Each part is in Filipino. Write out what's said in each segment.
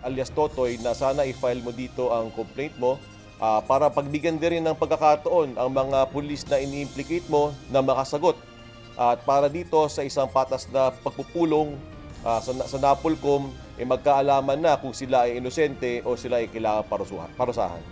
alias Totoy na sana i-file mo dito ang complaint mo para pagbigyan din rin ng pagkakataon ang mga pulis na ini-implicate mo na makasagot. At para dito sa isang patas na pagpupulong sa NAPOLCOM, magkaalaman na kung sila ay inosente o sila ay kailangan parusahan.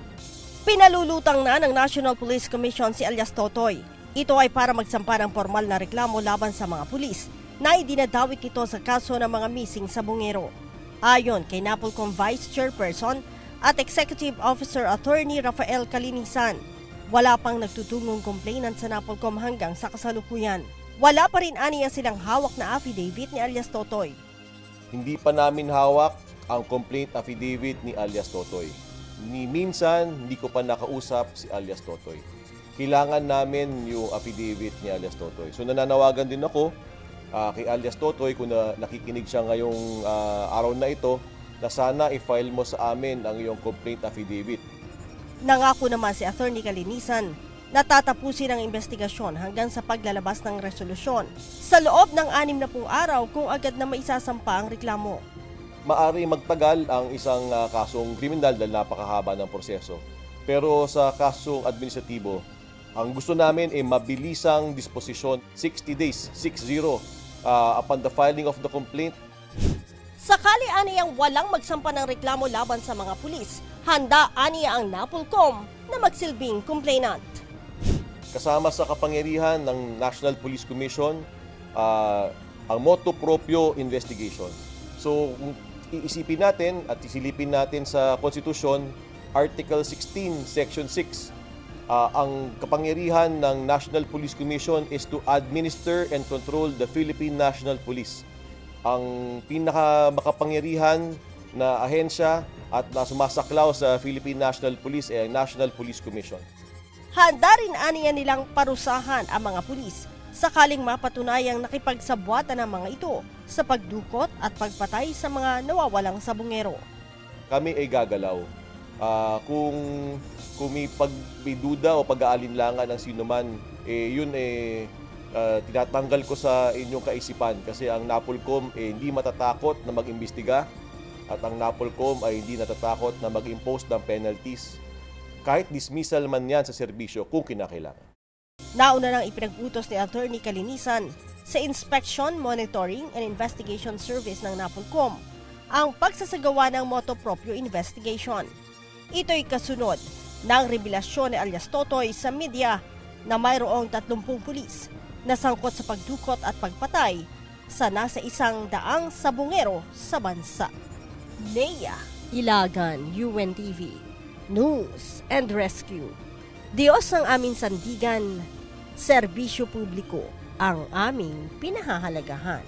Pinalulutang na ng National Police Commission si alias Totoy. Ito ay para magsampa ng formal na reklamo laban sa mga pulis na idinadawit nito sa kaso ng mga missing sa Bungero. Ayon kay NAPOLCOM Vice Chairperson at Executive Officer Attorney Rafael Calinisan, wala pang nagtutungong complainant sa NAPOLCOM hanggang sa kasalukuyan. Wala pa rin aniya silang hawak na affidavit ni alias Totoy. Hindi pa namin hawak ang complaint affidavit ni alias Totoy. Ni minsan, hindi ko pa nakausap si alias Totoy. Kailangan namin yung affidavit ni alias Totoy. So nananawagan din ako kay alias Totoy kung nakikinig siya ngayong araw na ito na sana i-file mo sa amin ang iyong complaint affidavit. Nangako naman si Attorney Calinisan na tatapusin ang investigasyon hanggang sa paglalabas ng resolusyon sa loob ng 60 araw kung agad na maisasampa ang reklamo. Maari magtagal ang isang kasong kriminal dahil napakahaba ng proseso. Pero sa kasong administratibo, ang gusto namin ay mabilisang disposisyon, 60 days, 60, upon the filing of the complaint. Sakali aniyang walang magsampa ng reklamo laban sa mga pulis, handa aniya ang NAPOLCOM na magsilbing complainant. Kasama sa kapangyarihan ng National Police Commission ang motu proprio investigation. So iisipin natin at isilipin natin sa Konstitusyon, Article 16, Section 6, ang kapangyarihan ng National Police Commission is to administer and control the Philippine National Police. Ang pinakamakapangyarihan na ahensya at na sumasaklaw sa Philippine National Police ay ang National Police Commission. Handa rin aniya nilang parusahan ang mga pulis sakaling mapatunayang nakipagsabwatan ng mga ito sa pagdukot at pagpatay sa mga nawawalang sa Bungero. Kami ay gagalaw. Kung may pagbiduda o pag-aalinlangan ng sinuman, yun tinatanggal ko sa inyong kaisipan kasi ang NAPOLCOM hindi matatakot na mag-imbestiga at ang NAPOLCOM ay hindi natatakot na mag-impose ng penalties kahit dismissal man yan sa serbisyo kung kinakailangan. Nauna nang ipinag-utos ni Attorney Calinisan sa Inspection, Monitoring and Investigation Service ng NAPOLCOM ang pagsasagawa ng motu proprio investigation. Ito'y kasunod ng revelasyon ni alias Totoy sa media na mayroong 30 pulis na sangkot sa pagdukot at pagpatay sa nasa 100 sabungero sa bansa. Nea Ilagan, UNTV, News and Rescue. Diyos ang aming sandigan, serbisyo publiko ang aming pinahahalagahan.